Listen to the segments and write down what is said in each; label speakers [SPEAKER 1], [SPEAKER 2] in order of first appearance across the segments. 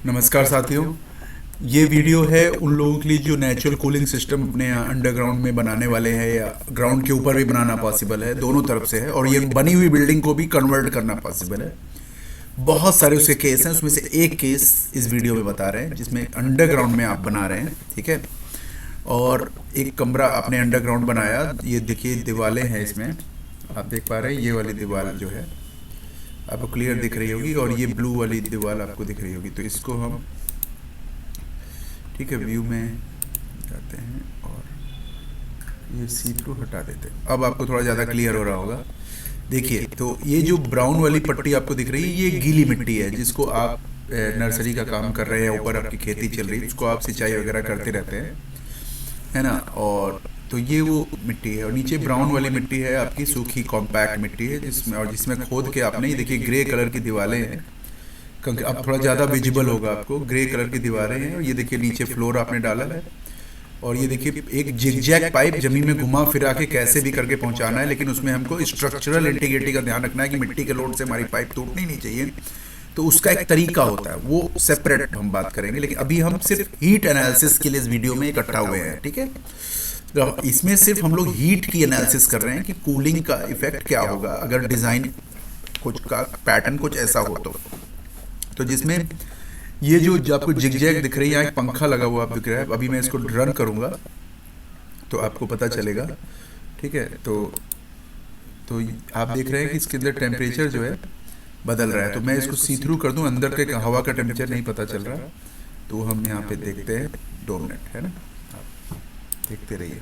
[SPEAKER 1] नमस्कार साथियों। ये वीडियो है उन लोगों के लिए जो नेचुरल कूलिंग सिस्टम अपने यहाँ अंडरग्राउंड में बनाने वाले हैं या ग्राउंड के ऊपर भी बनाना पॉसिबल है, दोनों तरफ से है। और ये बनी हुई बिल्डिंग को भी कन्वर्ट करना पॉसिबल है। बहुत सारे उसके केस हैं, उसमें से एक केस इस वीडियो में बता रहे हैं जिसमें अंडरग्राउंड में आप बना रहे हैं, ठीक है। और एक कमरा आपने अंडरग्राउंड बनाया। ये देखिए दीवारें हैं, इसमें आप देख पा रहे हैं ये वाली दीवार जो है आपको क्लियर दिख रही होगी और ये ब्लू वाली दीवार आपको दिख रही होगी। तो इसको हम ठीक है व्यू में जाते हैं और ये सी थ्रू हटा देते हैं। अब आपको थोड़ा ज़्यादा क्लियर हो रहा होगा। देखिए तो ये जो ब्राउन वाली पट्टी आपको दिख रही है ये गीली मिट्टी है जिसको आप नर्सरी का काम कर रहे हैं, ऊपर आपकी खेती चल रही है, उसको आप सिंचाई वगैरह करते रहते हैं, है ना। और तो ये वो मिट्टी है और नीचे ब्राउन वाली मिट्टी है आपकी सूखी कॉम्पैक्ट मिट्टी है जिसमें खोद के आपने ये देखिए ग्रे कलर की दीवारें हैं। क्योंकि अब थोड़ा ज़्यादा विजिबल होगा आपको, ग्रे कलर की दीवारें हैं और ये देखिए नीचे फ्लोर आपने डाला है। और ये देखिए एक जिगजैग पाइप जमीन में घुमा फिरा के कैसे भी करके पहुंचाना है, लेकिन उसमें हमको स्ट्रक्चरल इंटीग्रिटी का ध्यान रखना है कि मिट्टी के लोड से हमारी पाइप टूटनी नहीं चाहिए। तो उसका एक तरीका होता है, वो सेपरेट हम बात करेंगे, लेकिन अभी हम सिर्फ हीट एनालिसिस के लिए इस वीडियो में इकट्ठा हुए हैं, ठीक है। तो इसमें सिर्फ हम लोग हीट की एनालिसिस कर रहे हैं कि कूलिंग का इफेक्ट क्या होगा अगर डिज़ाइन कुछ का पैटर्न कुछ ऐसा हो तो जिसमें ये जो आपको जिगजैग दिख रही है, यहाँ एक पंखा लगा हुआ आप दिख रहा है। अभी मैं इसको रन करूँगा तो आपको पता चलेगा, ठीक है। तो आप देख रहे हैं कि इसके अंदर टेम्परेचर जो है बदल रहा है। तो मैं इसको सी थ्रू कर दूं, अंदर के हवा का टेम्परेचर नहीं पता चल रहा। तो हम यहाँ पे देखते हैं 2 मिनट, है ना, आप देखते रहिए,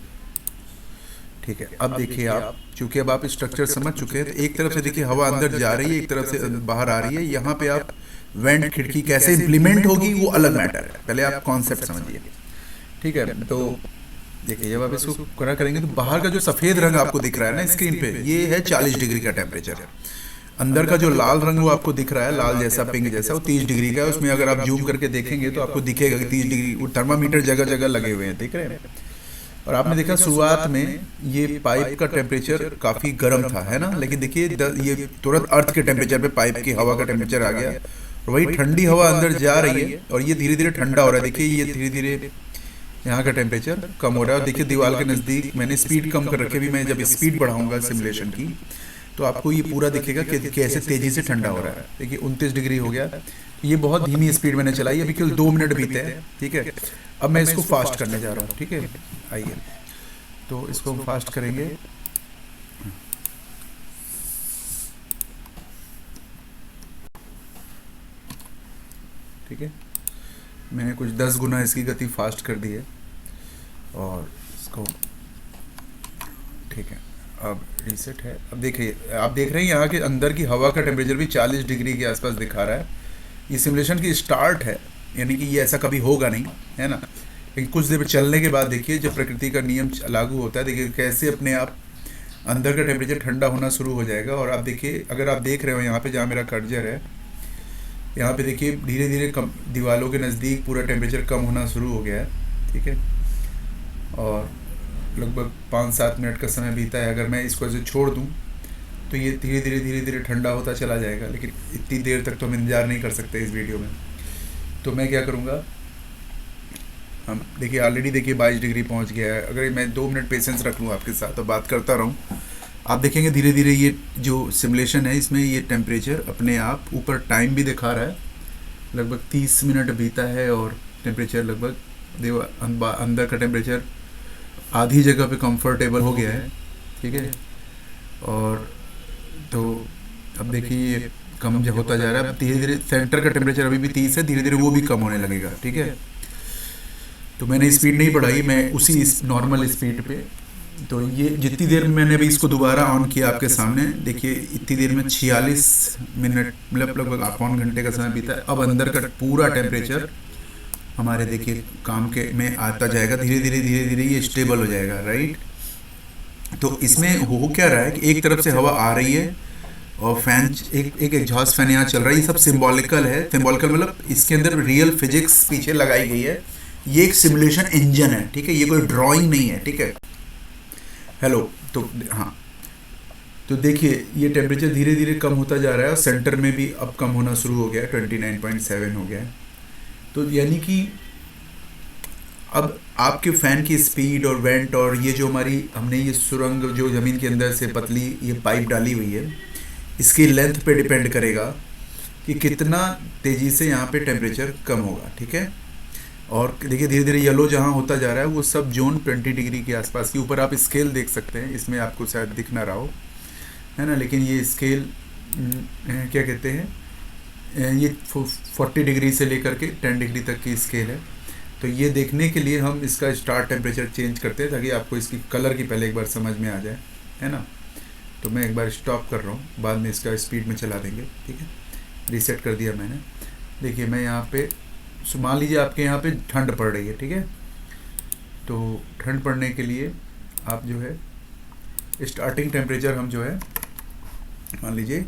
[SPEAKER 1] ठीक है। अब देखिए आप, चूंकि अब आप स्ट्रक्चर समझ चुके हैं, तो एक तरफ से देखिए हवा अंदर जा रही है, एक तरफ से बाहर आ रही है। यहाँ पे आप वेंट खिड़की कैसे इम्प्लीमेंट होगी वो अलग मैटर है, पहले आप कॉन्सेप्ट समझिए, ठीक है। तो देखिए जब आप इसको करा करेंगे तो बाहर का जो सफ़ेद रंग आपको दिख रहा है ना स्क्रीन पे, ये है 40 डिग्री का टेम्परेचर। अंदर का जो लाल रंग वो आपको दिख रहा है, लाल जैसा पिंक जैसा, वो 30 डिग्री का है। उसमें अगर आप जूम करके देखेंगे तो आपको दिखेगा कि 30 डिग्री, वो थर्मामीटर जगह जगह लगे हुए हैं, देख रहे हैं। और आपने देखा शुरुआत में ये पाइप का टेम्परेचर काफ़ी गर्म था, है ना, लेकिन देखिए ये तुरंत अर्थ के टेम्परेचर पे पाइप की हवा का टेम्परेचर आ गया और वही ठंडी हवा अंदर जा रही है और ये धीरे धीरे ठंडा हो रहा है। देखिए ये धीरे धीरे यहाँ का टेम्परेचर कम हो रहा है। और देखिए दीवार के नज़दीक मैंने स्पीड कम कर रखी, भी मैं जब स्पीड बढ़ाऊंगा सिमुलेशन की तो आपको ये पूरा दिखेगा कि कैसे तेज़ी से ठंडा हो रहा है। देखिए 29 डिग्री हो गया। ये बहुत धीमी स्पीड मैंने चलाई, अभी केवल 2 मिनट बीते हैं, ठीक है। अब मैं इसको फास्ट करने जा रहा हूँ, ठीक है। आइए तो इसको हम फास्ट करेंगे। ठीक है, मैंने कुछ 10 गुना इसकी गति फास्ट कर दी है और इसको, ठीक है। अब रीसेट है। अब देखिए आप देख रहे हैं यहाँ के अंदर की हवा का टेम्परेचर भी 40 डिग्री के आसपास दिखा रहा है। ये सिमुलेशन की स्टार्ट है, यानी कि ये ऐसा कभी होगा नहीं, है ना। लेकिन कुछ देर चलने के बाद देखिए जब प्रकृति का नियम लागू होता है, देखिए कैसे अपने आप अंदर का टेम्परेचर ठंडा होना शुरू हो जाएगा। और आप देखिए, अगर आप देख रहे हो यहाँ पे जहाँ मेरा कर्जर है, यहाँ पे देखिए धीरे धीरे कम दीवारों के नज़दीक पूरा टेम्परेचर कम होना शुरू हो गया है, ठीक है। और लगभग 5-7 मिनट का समय बीता है। अगर मैं इसको ऐसे छोड़ दूँ तो ये धीरे धीरे ठंडा होता चला जाएगा, लेकिन इतनी देर तक तो हम इंतज़ार नहीं कर सकते इस वीडियो में। तो मैं क्या करूँगा, हम देखिए ऑलरेडी देखिए 22 डिग्री पहुँच गया है। अगर मैं 2 मिनट पेशेंस रख लूँ आपके साथ तो बात करता रहूँ, आप देखेंगे धीरे धीरे ये जो सिमुलेशन है इसमें ये टेम्परेचर अपने आप ऊपर टाइम भी दिखा रहा है। लगभग 30 मिनट बीता है और टेम्परेचर लगभग अंदर का टेम्परेचर आधी जगह पे कंफर्टेबल हो गया है, ठीक है। और तो अब देखिए ये कम जो होता जा रहा है, अब धीरे धीरे सेंटर का टेम्परेचर अभी भी 30 है, धीरे धीरे वो भी कम होने लगेगा, ठीक है। तो मैंने स्पीड नहीं बढ़ाई, मैं उसी नॉर्मल स्पीड पे। तो ये जितनी देर मैंने अभी इसको दोबारा ऑन किया आपके सामने, देखिए इतनी देर में 46 मिनट मतलब लगभग पौन घंटे का समय बीता है। अब अंदर का पूरा टेम्परेचर हमारे देखिए काम के में आता जाएगा, धीरे धीरे ये स्टेबल हो जाएगा, राइट। तो इसमें हो क्या रहा है कि एक तरफ से हवा आ रही है और फैन एक एग्जॉस्ट फैन यहाँ चल रहा है। ये सब सिंबॉलिकल है, सिंबॉलिकल मतलब इसके अंदर रियल फिजिक्स पीछे लगाई गई है। ये एक सिमुलेशन इंजन है, ठीक है, ये कोई ड्राइंग नहीं है, ठीक है। हेलो, तो हाँ, तो देखिए ये टेम्परेचर धीरे धीरे कम होता जा रहा है और सेंटर में भी अब कम होना शुरू हो गया है, 29.7 हो गया है। तो यानी कि अब आपके फैन की स्पीड और वेंट और ये जो हमारी हमने ये सुरंग जो ज़मीन के अंदर से पतली ये पाइप डाली हुई है, इसकी लेंथ पे डिपेंड करेगा कि कितना तेज़ी से यहाँ पे टेम्परेचर कम होगा। ठीक है, और देखिए धीरे धीरे येलो जहाँ होता जा रहा है वो सब जोन 20 डिग्री के आसपास के ऊपर आप स्केल देख सकते हैं, इसमें आपको शायद दिख ना रहा हो, है ना, लेकिन ये स्केल क्या कहते हैं, ये 40 डिग्री से लेकर के 10 डिग्री तक की स्केल है। तो ये देखने के लिए हम इसका स्टार्ट टेम्परेचर चेंज करते हैं ताकि आपको इसकी कलर की पहले एक बार समझ में आ जाए, है ना। तो मैं एक बार स्टॉप कर रहा हूँ, बाद में इसका स्पीड में चला देंगे। ठीक है, रीसेट कर दिया मैंने। देखिए मैं यहाँ पे मान लीजिए आपके यहाँ पे ठंड पड़ रही है। ठीक है, तो ठंड पड़ने के लिए आप जो है स्टार्टिंग टेम्परेचर हम जो है मान लीजिए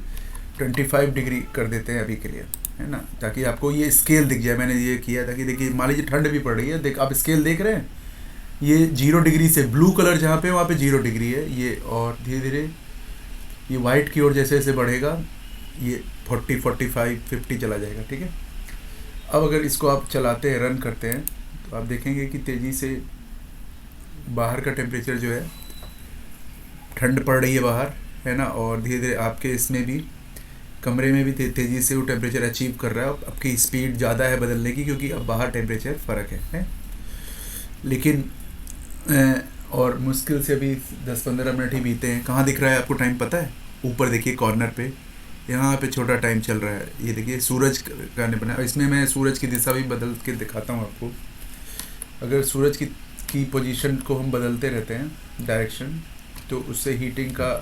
[SPEAKER 1] 25 डिग्री कर देते हैं अभी के लिए, है ना, ताकि आपको ये स्केल दिख जाए। मैंने ये किया ताकि देखिए मान लीजिए ठंड भी पड़ रही है, देख आप स्केल देख रहे हैं, ये 0 डिग्री से ब्लू कलर जहाँ पे वहाँ पे 0 डिग्री है ये, और धीरे धीरे ये वाइट की ओर जैसे जैसे बढ़ेगा ये 40, 45, 50 चला जाएगा। ठीक है, अब अगर इसको आप चलाते हैं, रन करते हैं, तो आप देखेंगे कि तेज़ी से बाहर का टेम्परेचर जो है, ठंड पड़ रही है बाहर, है ना, और धीरे धीरे आपके इसमें भी कमरे में भी तेज़ी से वो टेम्परेचर अचीव कर रहा है। आपकी स्पीड ज़्यादा है बदलने की क्योंकि अब बाहर टेम्परेचर फ़र्क है? लेकिन और मुश्किल से अभी 10-15 मिनट ही बीते हैं। कहाँ दिख रहा है आपको टाइम पता है? ऊपर देखिए कॉर्नर पे, यहाँ पे छोटा टाइम चल रहा है, ये देखिए सूरज का ने बना। इसमें मैं सूरज की दिशा भी बदल के दिखाता हूँ आपको। अगर सूरज की पोजीशन को हम बदलते रहते हैं डायरेक्शन, तो उससे हीटिंग का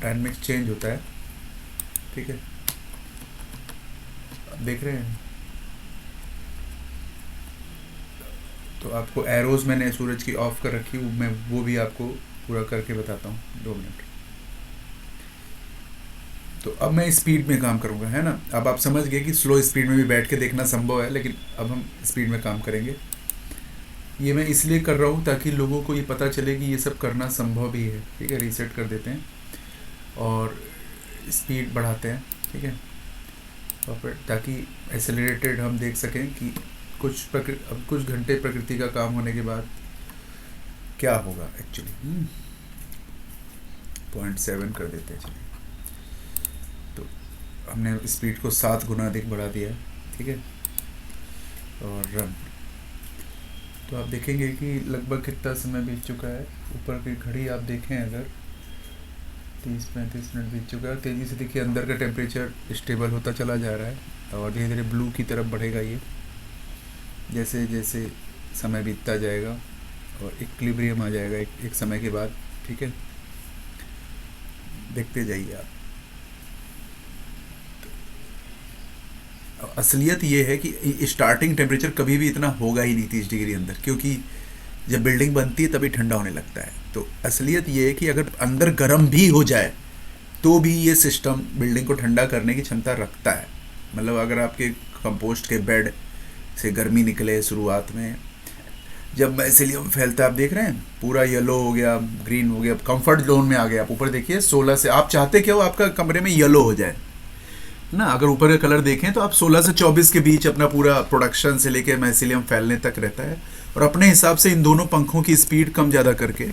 [SPEAKER 1] डायनेमिक्स चेंज होता है। ठीक है, देख रहे हैं, तो आपको एरोज मैंने सूरज की ऑफ कर रखी, मैं वो भी आपको पूरा करके बताता हूँ, 2 मिनट। तो अब मैं स्पीड में काम करूँगा, है ना। अब आप समझ गए कि स्लो स्पीड में भी बैठ के देखना संभव है, लेकिन अब हम स्पीड में काम करेंगे। ये मैं इसलिए कर रहा हूँ ताकि लोगों को ये पता चले कि ये सब करना संभव भी है। ठीक है, रीसेट कर देते हैं और स्पीड बढ़ाते हैं। ठीक है, और फिर ताकि एक्सेलरेटेड हम देख सकें कि अब कुछ घंटे प्रकृति का काम होने के बाद क्या होगा एक्चुअली। 0.7 कर देते हैं। चलिए, तो हमने स्पीड को 7 गुना अधिक बढ़ा दिया। ठीक है, और रन। तो आप देखेंगे कि लगभग कितना समय बीत चुका है। ऊपर की घड़ी आप देखें अगर 30-35 मिनट बीत चुका है। तेज़ी से देखिए अंदर का टेम्परेचर स्टेबल होता चला जा रहा है और धीरे धीरे ब्लू की तरफ बढ़ेगा ये, जैसे जैसे समय बीतता जाएगा और इक्विलिब्रियम आ जाएगा एक समय के बाद। ठीक है, देखते जाइए आप। तो असलियत ये है कि स्टार्टिंग टेम्परेचर कभी भी इतना होगा ही नहीं 30 डिग्री अंदर, क्योंकि जब बिल्डिंग बनती है तभी ठंडा होने लगता है। तो असलियत ये है कि अगर अंदर गर्म भी हो जाए तो भी ये सिस्टम बिल्डिंग को ठंडा करने की क्षमता रखता है। मतलब अगर आपके कंपोस्ट के बेड से गर्मी निकले शुरुआत में, जब माइसेलियम फैलता है, आप देख रहे हैं पूरा येलो हो गया, ग्रीन हो गया, कंफर्ट जोन में आ गया। आप ऊपर देखिए 16 से, आप चाहते क्या हो आपका कमरे में येलो हो जाए ना। अगर ऊपर का कलर देखें तो आप 16 से 24 के बीच अपना पूरा प्रोडक्शन से लेके माइसेलियम फैलने तक रहता है। और अपने हिसाब से इन दोनों पंखों की स्पीड कम ज़्यादा करके,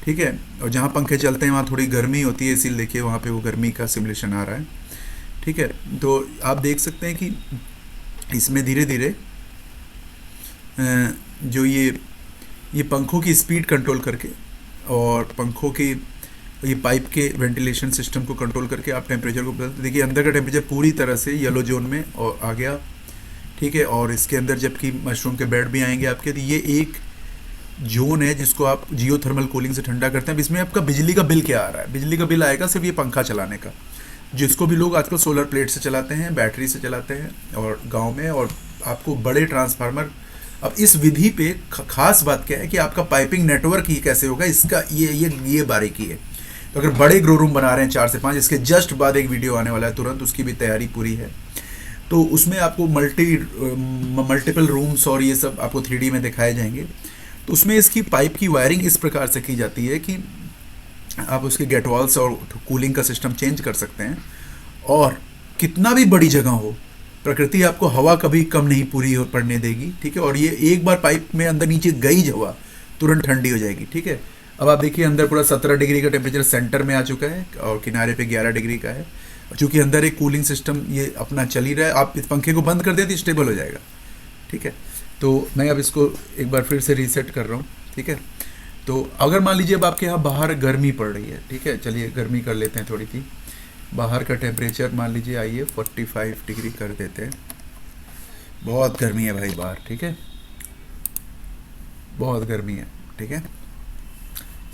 [SPEAKER 1] ठीक है, और जहाँ पंखे चलते हैं वहाँ थोड़ी गर्मी होती है, इसीलिए देखिए वहाँ पे वो गर्मी का सिमुलेशन आ रहा है। ठीक है, तो आप देख सकते हैं कि इसमें धीरे धीरे जो ये पंखों की स्पीड कंट्रोल करके और पंखों की ये पाइप के वेंटिलेशन सिस्टम को कंट्रोल करके आप टेम्परेचर को बदलते। देखिए अंदर का टेम्परेचर पूरी तरह से येलो जोन में और आ गया। ठीक है, और इसके अंदर जबकि मशरूम के बेड भी आएंगे आपके, तो ये एक जोन है जिसको आप जियो थर्मल कूलिंग से ठंडा करते हैं। इसमें आपका बिजली का बिल क्या आ रहा है? बिजली का बिल आएगा सिर्फ ये पंखा चलाने का, जिसको भी लोग आजकल सोलर प्लेट से चलाते हैं, बैटरी से चलाते हैं और गांव में। और आपको बड़े ट्रांसफार्मर, अब इस विधि पे खास बात क्या है कि आपका पाइपिंग नेटवर्क ही कैसे होगा, इसका ये बारीकी है। तो अगर बड़े ग्रो रूम बना रहे हैं 4 से 5, इसके जस्ट बाद एक वीडियो आने वाला है तुरंत, उसकी भी तैयारी पूरी है। तो उसमें आपको मल्टीपल रूम्स और ये सब आपको 3D में दिखाए जाएंगे। तो उसमें इसकी पाइप की वायरिंग इस प्रकार से की जाती है कि आप उसके गेट वॉल्स और कूलिंग का सिस्टम चेंज कर सकते हैं। और कितना भी बड़ी जगह हो, प्रकृति आपको हवा कभी कम नहीं पूरी पड़ने देगी, ठीक है। और ये एक बार पाइप में अंदर नीचे गई हवा तुरंत ठंडी हो जाएगी, ठीक है। अब आप देखिए अंदर पूरा 17 डिग्री का टेम्परेचर सेंटर में आ चुका है और किनारे पे 11 डिग्री का है। चूँकि अंदर एक कूलिंग सिस्टम ये अपना चल ही रहा है, आप इस पंखे को बंद कर दें तो स्टेबल हो जाएगा, ठीक है। तो मैं अब इसको एक बार फिर से रीसेट कर रहा हूँ, ठीक है। तो अगर मान लीजिए अब आपके यहाँ बाहर गर्मी पड़ रही है, ठीक है, चलिए गर्मी कर लेते हैं थोड़ी सी। बाहर का टेम्परेचर मान लीजिए आइए 45 डिग्री कर देते हैं। बहुत गर्मी है भाई बाहर, ठीक है, बहुत गर्मी है, ठीक है।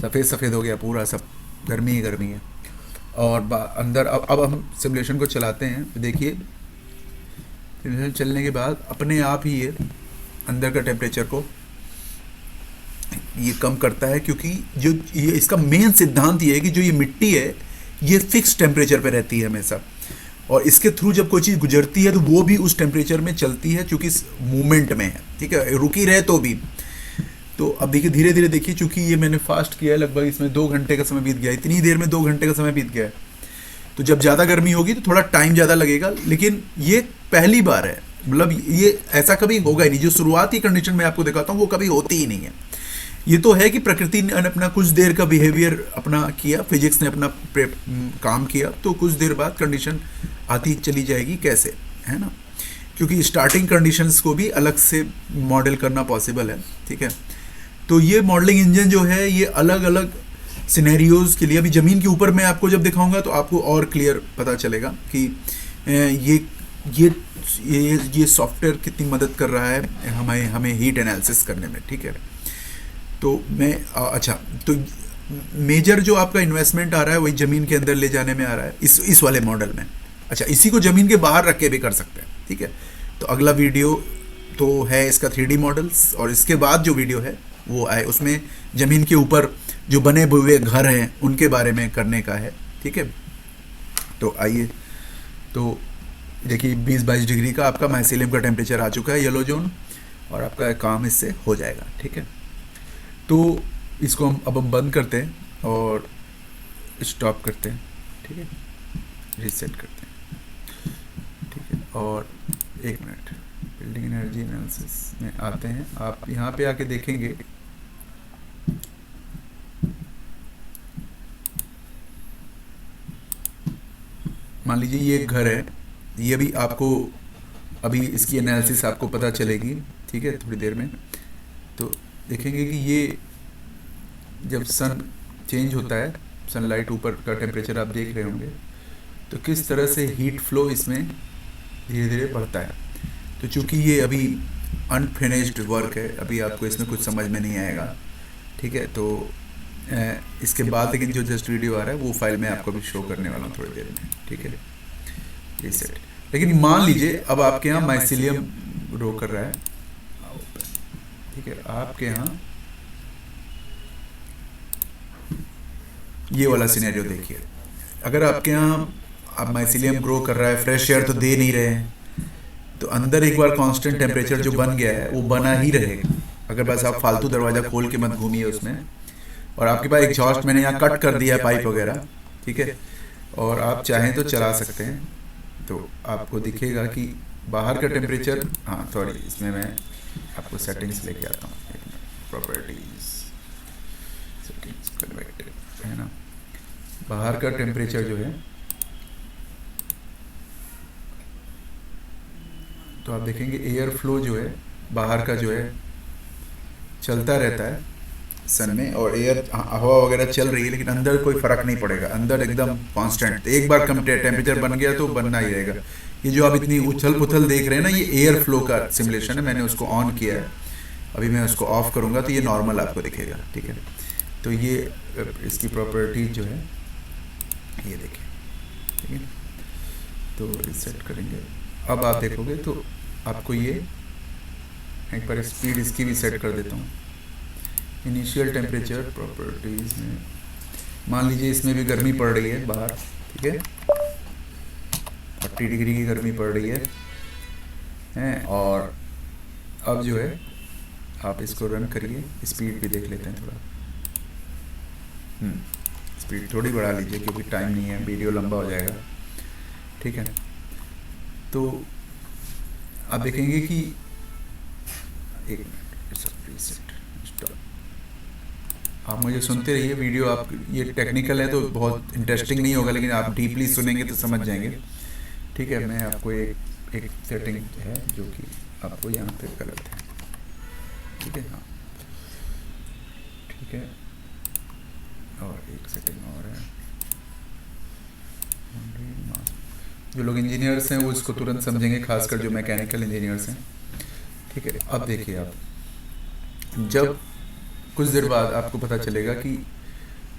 [SPEAKER 1] सफ़ेद सफ़ेद हो गया पूरा, सब गर्मी ही गर्मी है। और अंदर अब हम सिमुलेशन को चलाते हैं, देखिए सिमुलेशन चलने के बाद अपने आप ही ये अंदर का टेम्परेचर को ये कम करता है, क्योंकि जो ये इसका मेन सिद्धांत ये है कि जो ये मिट्टी है ये फिक्स टेम्परेचर पे रहती है हमेशा, और इसके थ्रू जब कोई चीज़ गुजरती है तो वो भी उस टेम्परेचर में चलती है, क्योंकि इस मूवमेंट में है, ठीक है, रुकी रहे तो भी। तो अब देखिए धीरे धीरे देखिए, चूँकि ये मैंने फास्ट किया है, लगभग इसमें 2 घंटे का समय बीत गया, इतनी देर में 2 घंटे का समय बीत गया है। तो जब ज़्यादा गर्मी होगी तो थोड़ा टाइम ज़्यादा लगेगा, लेकिन ये पहली बार है, मतलब ये ऐसा कभी होगा ही नहीं। जो शुरुआती कंडीशन में आपको दिखाता हूँ वो कभी होती ही नहीं है। ये तो है कि प्रकृति ने अपना कुछ देर का बिहेवियर अपना किया, फिजिक्स ने अपना काम किया, तो कुछ देर बाद कंडीशन आती चली जाएगी, कैसे, है ना, क्योंकि स्टार्टिंग कंडीशंस को भी अलग से मॉडल करना पॉसिबल है, ठीक है। तो ये मॉडलिंग इंजन जो है ये अलग अलग सिनेरियोज़ के लिए, अभी ज़मीन के ऊपर मैं आपको जब दिखाऊंगा तो आपको और क्लियर पता चलेगा कि ये सॉफ्टवेयर कितनी मदद कर रहा है हमें हीट एनालिसिस करने में, ठीक है। तो मैं अच्छा, तो मेजर जो आपका इन्वेस्टमेंट आ रहा है वही ज़मीन के अंदर ले जाने में आ रहा है इस वाले मॉडल में। अच्छा, इसी को ज़मीन के बाहर रख के भी कर सकते हैं, ठीक है। तो अगला वीडियो तो है इसका 3D मॉडल्स, और इसके बाद जो वीडियो है वो आए उसमें ज़मीन के ऊपर जो बने हुए घर हैं उनके बारे में करने का है, ठीक है। तो आइए, तो देखिए 20-22 डिग्री का आपका माइसीलियम का टेम्परेचर आ चुका है, येलो जोन, और आपका काम इससे हो जाएगा, ठीक है। तो इसको हम बंद करते हैं और स्टॉप करते हैं, ठीक है, रीसेट करते हैं, ठीक है। और 1 मिनट, बिल्डिंग एनर्जी एनालिसिस में आते हैं। आप यहाँ पे आके देखेंगे मान लीजिए ये एक घर है, ये भी आपको अभी इसकी एनालिसिस आपको पता चलेगी, ठीक है, थोड़ी देर में। तो देखेंगे कि ये जब सन चेंज होता है, सनलाइट ऊपर का टेम्परेचर आप देख रहे होंगे, तो किस तरह से हीट फ्लो इसमें धीरे धीरे बढ़ता है। तो चूँकि ये अभी अनफिनिश्ड वर्क है, अभी आपको इसमें कुछ समझ में नहीं आएगा, ठीक है। तो इसके बाद लेकिन जो जस्ट वीडियो आ रहा है वो फाइल में आपको भी शो करने वाला हूँ थोड़ी देर में, ठीक है, ये सेट। लेकिन मान लीजिए अब आपके यहाँ माइसीलियम ग्रो कर रहा है, ठीक है, आपके यहाँ ये वाला सिनेरियो देखिए। अगर आपके यहाँ अब माइसीलियम ग्रो कर रहा है, फ्रेश एयर तो दे नहीं रहे हैं, तो अंदर एक बार कांस्टेंट टेम्परेचर जो बन गया है वो बना ही रहेगा। अगर बस आप फालतू दरवाज़ा खोल के मत घूमिए उसमें, और आपके पास एग्जॉस्ट मैंने यहाँ कट कर दिया है पाइप वगैरह, ठीक है, और आप चाहें तो चला सकते हैं, तो आपको दिखेगा कि बाहर का टेम्परेचर, हाँ सॉरी, इसमें मैं आपको सेटिंग्स लेके आता हूँ, प्रॉपर्टीज सेटिंग्स कन्वर्टेड, है ना। बाहर का टेम्परेचर जो है, तो आप देखेंगे एयर फ्लो जो है बाहर का जो है चलता रहता है सन में, और एयर हवा वगैरह चल रही है, लेकिन अंदर कोई फ़र्क नहीं पड़ेगा, अंदर एकदम कांस्टेंट। एक बार कम टेम्परेचर बन गया तो बनना ही रहेगा। ये जो आप इतनी उछल पुथल देख रहे हैं ना, ये एयर फ्लो का सिमुलेशन है, मैंने उसको ऑन किया है, अभी मैं उसको ऑफ करूँगा तो ये नॉर्मल आपको दिखेगा, ठीक है। तो ये इसकी प्रॉपर्टीज जो है ये देखिए, ठीक है। तो रिसेट करेंगे, अब आप देखोगे तो आपको ये एक बार स्पीड इसकी भी सेट कर देता हूँ। इनिशियल टेम्परेचर प्रॉपर्टीज़ में मान लीजिए इसमें भी गर्मी पड़ रही है बाहर, ठीक है, 40 डिग्री की गर्मी पड़ रही है। और अब जो है आप इसको रन करिए, स्पीड भी देख लेते हैं थोड़ा, स्पीड थोड़ी बढ़ा लीजिए क्योंकि टाइम नहीं है, वीडियो लंबा हो जाएगा, ठीक है। तो आप देखेंगे कि एक मिनट, प्रीसेट स्टॉप। आप मुझे सुनते रहिए, वीडियो आप ये टेक्निकल है तो बहुत इंटरेस्टिंग नहीं होगा, लेकिन आप डीपली सुनेंगे तो समझ जाएंगे। ठीक है, मैं आपको एक सेटिंग है जो कि आपको यहाँ पे गलत है। ठीक है, हाँ ठीक है, और एक सेटिंग और है। जो लोग इंजीनियर्स हैं वो इसको तुरंत समझेंगे, खासकर जो मैकेनिकल इंजीनियर्स हैं। ठीक है, अब देखिए आप, जब कुछ देर बाद आपको पता चलेगा कि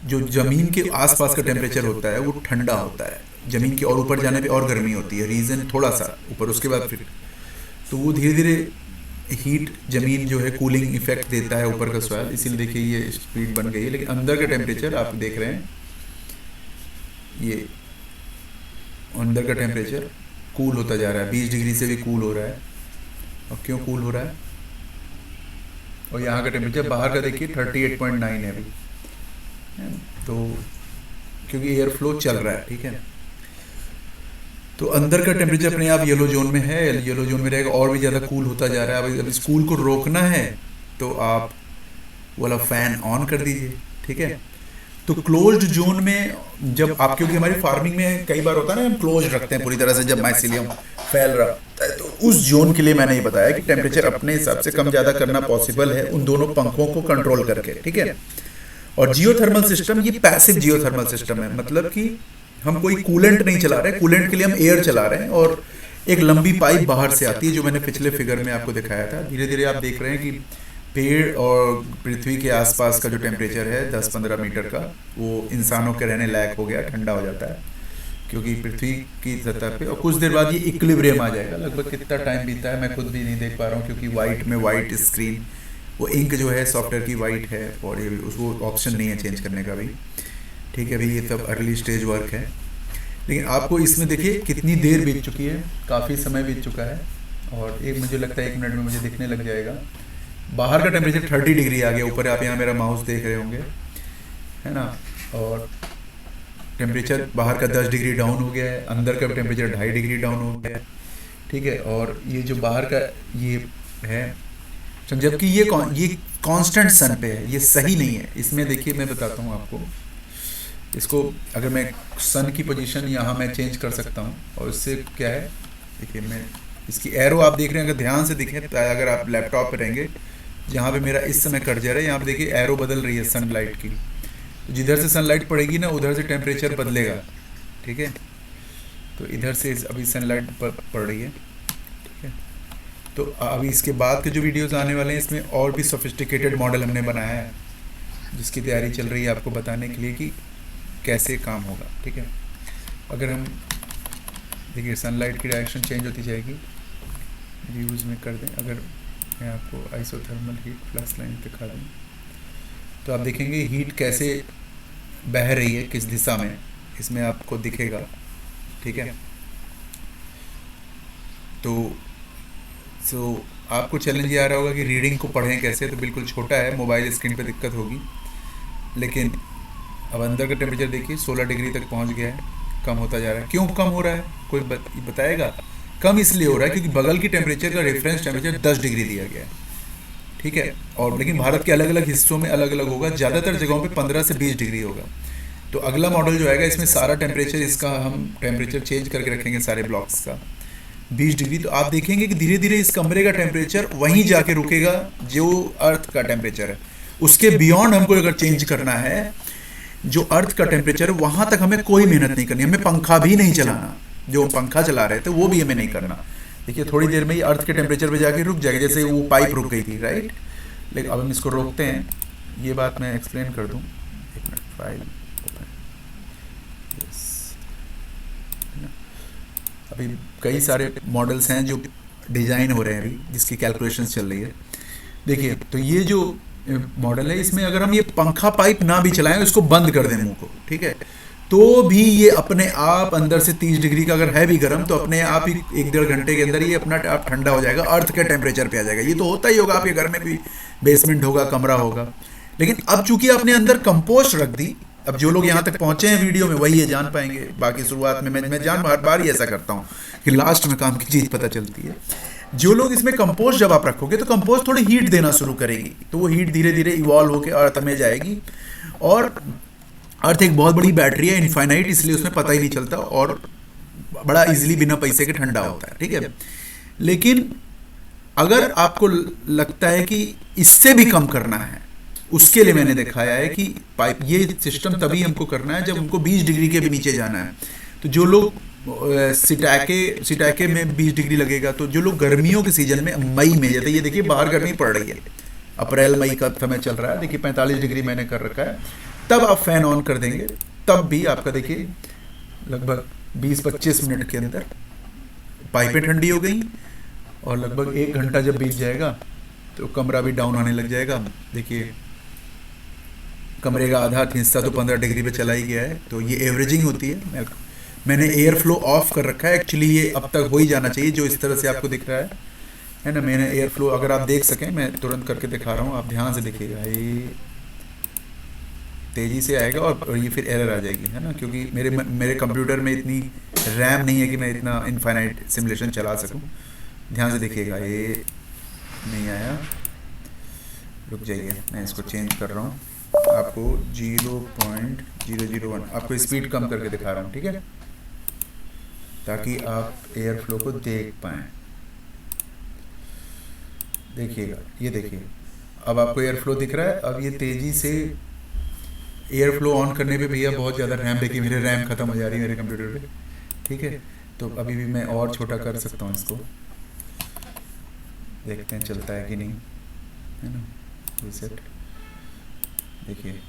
[SPEAKER 1] जो ज़मीन के आसपास का टेम्परेचर होता है वो ठंडा होता है, ज़मीन के और ऊपर जाने पे और गर्मी होती है, रीजन थोड़ा सा ऊपर, उसके बाद फिर तो वो धीरे धीरे हीट ज़मीन जो है कूलिंग इफेक्ट देता है ऊपर का सॉइल, इसीलिए देखिए ये स्पीड बन गई है। लेकिन अंदर का टेम्परेचर आप देख रहे हैं, ये अंदर का टेम्परेचर कूल होता जा रहा है, 20 डिग्री से भी कूल हो रहा है। और क्यों कूल हो रहा है? और यहाँ का टेम्परेचर बाहर का देखिए 38.9 है अभी, तो क्योंकि एयर फ्लो चल रहा है। ठीक है, तो अंदर का टेम्परेचर अपने आप येलो जोन में है, येलो जोन में रहेगा, और भी ज़्यादा कूल होता जा रहा है। अब इस कूल को रोकना है तो आप वाला फैन ऑन कर दीजिए। ठीक है, तो क्लोज्ड जोन में जब आप, क्योंकि हमारी फार्मिंग में कई बार होता है ना, हम क्लोज रखते हैं पूरी तरह से, जब माइसीलियम फैल रहा है, तो उस जोन के लिए मैंने ये बताया कि टेम्परेचर अपने हिसाब से कम ज़्यादा करना पॉसिबल है उन दोनों पंखों को कंट्रोल करके। ठीक है, और जियोथर्मल सिस्टम ये पैसिव जियोथर्मल सिस्टम है, मतलब कि हम कोई कूलेंट नहीं चला रहे, कूलेंट के लिए हम एयर चला रहे हैं, और एक लंबी पाइप बाहर से आती है, जो मैंने पिछले फिगर में आपको दिखाया था। धीरे धीरे आप देख रहे हैं कि पेड़ और पृथ्वी के आसपास का जो टेम्परेचर है 10-15 मीटर का, वो इंसानों के रहने लायक हो गया, ठंडा हो जाता है, क्योंकि पृथ्वी की सतह पे, और कुछ देर बाद ये इक्विलिब्रियम आ जाएगा। लगभग कितना टाइम बीता है मैं खुद भी नहीं देख पा रहा हूँ, क्योंकि वाइट में वाइट स्क्रीन, वो इंक जो है सॉफ्टवेयर की वाइट है, और ये उसको ऑप्शन नहीं है चेंज करने का भी। ठीक है, अभी ये सब अर्ली स्टेज वर्क है, लेकिन आपको इसमें देखिए कितनी देर बीत चुकी है, काफ़ी समय बीत चुका है, और एक मुझे लगता है 1 मिनट में मुझे दिखने लग जाएगा। बाहर का टेम्परेचर 30 डिग्री आ गया, ऊपर आप यहाँ मेरा माउस देख रहे होंगे, है ना, और टेम्परेचर बाहर का 10 डिग्री डाउन हो गया है, अंदर का टेम्परेचर 2.5 डिग्री डाउन हो गया है। ठीक है, और ये जो बाहर का ये है, जबकि ये कांस्टेंट सन पे है, ये सही नहीं है। इसमें देखिए मैं बताता हूँ आपको, इसको अगर मैं सन की पोजीशन यहाँ मैं चेंज कर सकता हूँ, और इससे क्या है, देखिए मैं इसकी एरो आप देख रहे हैं, अगर ध्यान से दिखें, अगर आप लैपटॉप पे रहेंगे, जहाँ पे मेरा इस समय कट जा रहा है, यहाँ पे देखिए एरो बदल रही है सनलाइट की, तो जिधर से सनलाइट पड़ेगी ना उधर से टेम्परेचर बदलेगा। ठीक है, तो इधर से अभी सनलाइट पड़ रही है। ठीक है, तो अभी इसके बाद के जो वीडियोस आने वाले हैं, इसमें और भी सोफिस्टिकेटेड मॉडल हमने बनाया है, जिसकी तैयारी चल रही है आपको बताने के लिए कि कैसे काम होगा। ठीक है, अगर हम देखिए सनलाइट की डायरेक्शन चेंज होती जाएगी, व्यूज़ में कर दें, अगर मैं आपको आइसोथर्मल हीट फ्लक्स लाइन दिखा दूँ, तो आप देखेंगे हीट कैसे बह रही है, किस दिशा में, इसमें आपको दिखेगा। ठीक है, तो आपको चैलेंज ये आ रहा होगा कि रीडिंग को पढ़ें कैसे, तो बिल्कुल छोटा है, मोबाइल स्क्रीन पे दिक्कत होगी, लेकिन अब अंदर का टेम्परेचर देखिए 16 डिग्री तक पहुंच गया है, कम होता जा रहा है। क्यों कम हो रहा है, कोई बताएगा? कम इसलिए हो रहा है क्योंकि बगल की टेम्परेचर का रेफरेंस टेम्परेचर 10 डिग्री दिया गया है। ठीक है, और लेकिन भारत के अलग अलग हिस्सों में अलग अलग होगा, ज़्यादातर जगहों पे 15 से 20 डिग्री होगा। तो अगला मॉडल जो आएगा, इसमें सारा टेम्परेचर, इसका हम टेम्परेचर चेंज करके रखेंगे सारे ब्लॉक्स का 20 डिग्री। तो आप देखेंगे कि धीरे धीरे इस कमरे का टेम्परेचर वहीं जाके रुकेगा जो अर्थ का टेम्परेचर है, उसके बियॉन्ड हमको अगर चेंज करना है जो अर्थ का टेम्परेचर, वहां तक हमें कोई मेहनत नहीं करनी, हमें पंखा भी नहीं चलाना, जो पंखा चला रहे थे वो भी हमें नहीं करना। देखिए थोड़ी देर में ही अर्थ के टेम्परेचर पे जाके रुक जाएगा, जैसे वो पाइप रुक गई थी, राइट। लेकिन अब हम इसको रोकते हैं, ये बात मैं एक्सप्लेन कर दूं। एक मिनट, फाइल यस, अभी कई सारे मॉडल्स हैं जो डिजाइन हो रहे हैं अभी, जिसकी कैलकुलेशंस चल रही है। देखिए तो ये जो मॉडल है, इसमें अगर हम ये पंखा पाइप ना भी चलाएं, इसको बंद कर दें मुंह को, ठीक है, तो भी ये अपने आप अंदर से 30 डिग्री का अगर है भी गर्म, तो अपने आप ही 1-1.5 घंटे के अंदर ये अपना आप ठंडा हो जाएगा, अर्थ के टेम्परेचर पे आ जाएगा। ये तो होता ही होगा, आपके घर में भी बेसमेंट होगा, कमरा होगा। लेकिन अब चूंकि आपने अंदर कंपोस्ट रख दी, अब जो लोग यहाँ तक पहुंचे हैं वीडियो में वही ये जान पाएंगे, बाकी शुरुआत में मैं जान हर बार ही ऐसा करता हूँ कि लास्ट में काम की चीज़ पता चलती है। जो लोग इसमें कंपोस्ट जब आप रखोगे तो कंपोस्ट थोड़ी हीट देना शुरू करेगी, तो वो हीट धीरे धीरे इवॉल्व होकर अर्थ में जाएगी। और अर्थ एक बहुत बड़ी बैटरी है, इनफाइनाइट, इसलिए उसमें पता ही नहीं चलता और बड़ा इजीली बिना पैसे के ठंडा होता है, ठीक है। लेकिन अगर आपको लगता है कि इससे भी कम करना है, उसके लिए मैंने दिखाया है कि पाइप, ये सिस्टम तभी हमको करना है जब हमको 20 डिग्री के भी नीचे जाना है। तो जो लोग सिटाके में 20 डिग्री लगेगा, तो जो लोग गर्मियों के सीजन में मई में, जैसे ये देखिए बाहर गर्मी पड़ रही है, अप्रैल मई का समय चल रहा है, देखिए 45 डिग्री मैंने कर रखा है, तब आप फैन ऑन कर देंगे, तब भी आपका देखिए लगभग 20-25 मिनट के अंदर पाइपें ठंडी हो गई और लगभग 1 घंटा जब बीत जाएगा तो कमरा भी डाउन आने लग जाएगा। देखिए कमरे का आधा हिस्सा तो 15 डिग्री पे चला ही गया है। तो ये एवरेजिंग होती है। मैंने एयर फ्लो ऑफ कर रखा है, एक्चुअली ये अब तक हो ही जाना चाहिए जो इस तरह से आपको दिख रहा है ना। मैंने एयर फ्लो, अगर आप देख सकें, मैं तुरंत करके दिखा रहा हूँ, आप ध्यान से देखिएगा, ये तेज़ी से आएगा और ये फिर एरर आ जाएगी, है ना, क्योंकि मेरे कंप्यूटर में इतनी रैम नहीं है कि मैं इतना इनफाइनाइट सिमुलेशन चला सकूं। ध्यान से देखिएगा, ये नहीं आया, रुक जाइए, मैं इसको चेंज कर रहा हूँ, आपको 0.001 आपको स्पीड कम करके दिखा रहा हूँ, ठीक है, ताकि आप एयर फ्लो को देख पाएँ। देखिएगा, ये देखिए अब आपको एयर फ्लो दिख रहा है। अब ये तेज़ी से एयर फ्लो ऑन करने पे भैया बहुत ज़्यादा रैम, देखिए मेरे रैम ख़त्म हो जा रही है मेरे कंप्यूटर पे, ठीक है। तो अभी भी मैं और छोटा कर सकता हूँ इसको, देखते हैं चलता है कि नहीं, है ना। रीसेट, देखिए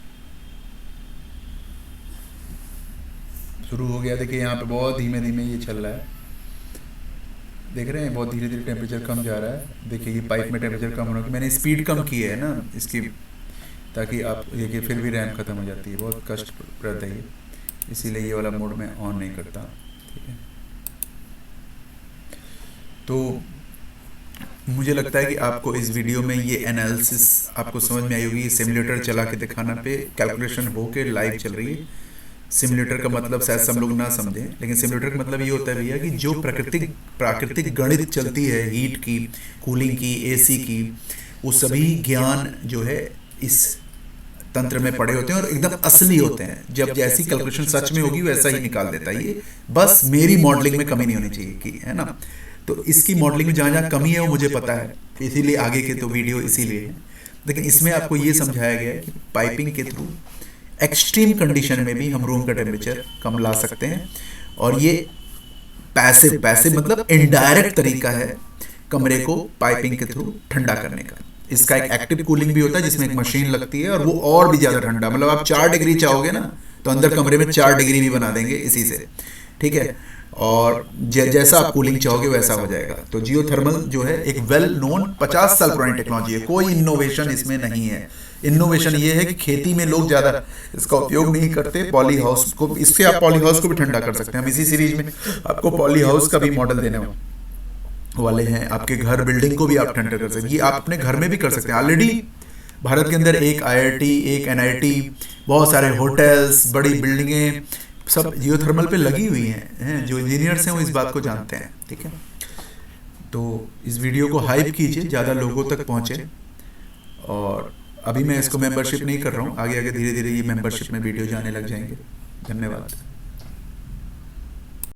[SPEAKER 1] शुरू हो गया, देखिए यहाँ पे बहुत धीमे धीमे ये चल रहा है, देख रहे हैं, बहुत धीरे धीरे टेम्परेचर कम जा रहा है। देखिए ये पाइप में टेम्परेचर कम होने की मैंने स्पीड कम की है ना इसकी, ताकि आप देखिए फिर भी रैम ख़त्म हो जाती है, बहुत कष्टप्रद है ये, इसीलिए ये वाला मोड मैं ऑन नहीं करता, ठीक है। तो मुझे लगता है कि आपको इस वीडियो में ये एनालिसिस आपको समझ में आई होगी। सिमुलेटर चला के दिखाना पे कैलकुलेशन हो के लाइव चल रही है। सिमुलेटर का मतलब शायद सब लोग ना समझें, लेकिन सिमुलेटर का मतलब ये होता है भैया कि जो प्राकृतिक गणित चलती है, हीट की, कूलिंग की, एसी की, वो सभी ज्ञान जो है इस तंत्र में पड़े होते हैं और एकदम असली होते हैं। जब जैसी कैलकुलेशन सच में होगी वैसा ही निकाल देता है ये, बस मेरी मॉडलिंग में कमी नहीं होनी चाहिए कि, है ना। तो इसकी मॉडलिंग में जहाँ जहाँ कमी है वो मुझे पता है, इसीलिए आगे के तो वीडियो इसीलिए है। लेकिन इसमें आपको ये समझाया गया है कि पाइपिंग के थ्रू एक्सट्रीम कंडीशन में भी हम रूम का टेम्परेचर कम ला सकते हैं। और ये पैसिव मतलब इनडायरेक्ट तरीका है कमरे को पाइपिंग के थ्रू ठंडा करने का। इसका एक एक्टिव कूलिंग भी होता है जिसमें एक मशीन लगती है और वो और भी ज़्यादा ठंडा, मतलब आप 4 डिग्री चाहोगे ना तो अंदर कमरे में 4 डिग्री भी बना देंगे इसी से, ठीक है। और जैसा आप कूलिंग चाहोगे वैसा हो जाएगा। तो जियोथर्मल जो है एक वेल नोन 50 साल पुरानी टेक्नोलॉजी है, कोई इनोवेशन इसमें नहीं है। इनोवेशन ये है कि खेती में लोग ज़्यादा इसका उपयोग नहीं करते। पॉली हाउस को, इससे आप पॉली हाउस को भी ठंडा कर सकते हैं। हम इसी सीरीज में आपको पॉली हाउस का भी मॉडल देने वाले हैं। आपके घर बिल्डिंग को भी आप ठंडा कर सकते हैं, ये आप अपने घर में भी कर सकते हैं। ऑलरेडी भारत के अंदर एक IIT, एक NIT, बहुत सारे होटल्स, बड़ी बिल्डिंगें सब जियोथर्मल पे लगी हुई हैं। जो इंजीनियर्स हैं वो इस बात को जानते हैं, ठीक है। तो इस वीडियो को हाइप कीजिए, ज़्यादा लोगों तक पहुँचे। और अभी मैं इसको मेंबरशिप नहीं कर रहा हूँ, आगे आगे धीरे धीरे ये मेंबरशिप में वीडियो जाने लग जाएंगे। धन्यवाद।